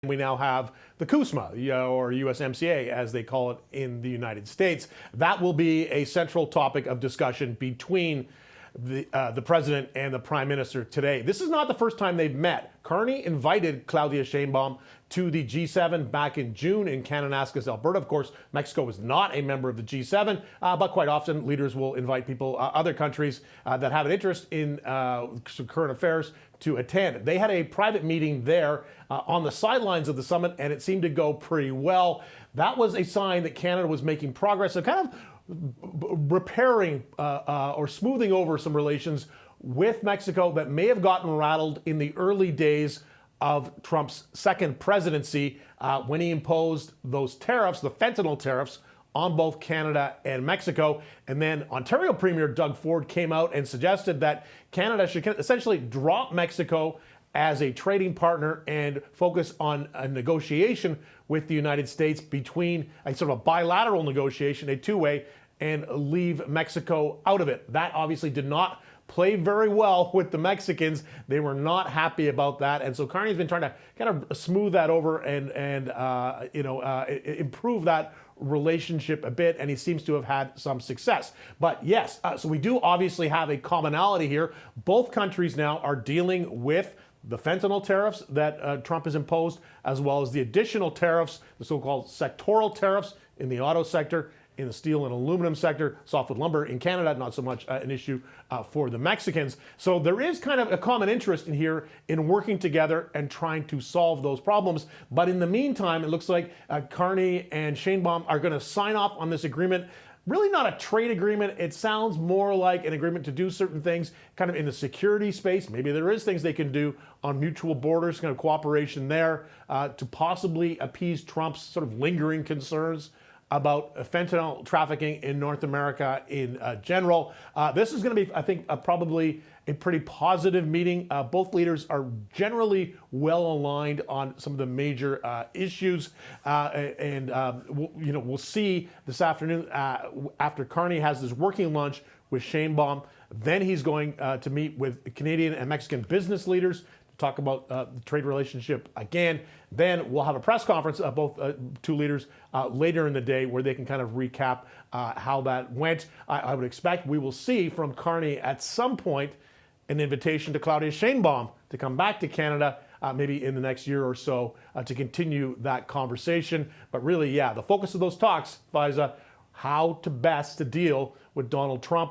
We now have the CUSMA, or USMCA, as they call it in the United States. That will be a central topic of discussion between the president and the prime minister today. This is not the first time they've met. Carney invited Claudia Sheinbaum to the G7 back in June in Kananaskis, Alberta. Of course, Mexico is not a member of the G7, but quite often leaders will invite people, other countries that have an interest in current affairs to attend. They had a private meeting there on the sidelines of the summit, and it seemed to go pretty well. That was a sign that Canada was making progress and kind of repairing or smoothing over some relations with Mexico that may have gotten rattled in the early days of Trump's second presidency when he imposed those tariffs, the fentanyl tariffs, on both Canada and Mexico. And then Ontario Premier Doug Ford came out and suggested that Canada should essentially drop Mexico as a trading partner and focus on a negotiation with the United States, between a sort of a bilateral negotiation, a two-way, and leave Mexico out of it. That obviously did not play very well with the Mexicans. They were not happy about that, and so Carney's been trying to kind of smooth that over and improve that relationship a bit, and he seems to have had some success. But yes, so we do obviously have a commonality here. Both countries now are dealing with the fentanyl tariffs that Trump has imposed, as well as the additional tariffs, the so-called sectoral tariffs in the auto sector, in the steel and aluminum sector, softwood lumber in Canada, not so much an issue for the Mexicans. So there is kind of a common interest in here in working together and trying to solve those problems. But in the meantime, it looks like Carney and Sheinbaum are going to sign off on this agreement. Really not a trade agreement. It sounds more like an agreement to do certain things kind of in the security space. Maybe there is things they can do on mutual borders, kind of cooperation there to possibly appease Trump's sort of lingering concerns about fentanyl trafficking in North America in general. This is going to be, I think, probably a pretty positive meeting. Both leaders are generally well aligned on some of the major issues, we'll see this afternoon after Carney has this working lunch with Sheinbaum. Then he's going to meet with Canadian and Mexican business leaders, talk about the trade relationship again. Then we'll have a press conference, both two leaders, later in the day, where they can kind of recap how that went. I would expect we will see from Carney at some point an invitation to Claudia Sheinbaum to come back to Canada, maybe in the next year or so, to continue that conversation. But really, yeah, the focus of those talks, Faiza, how to best to deal with Donald Trump.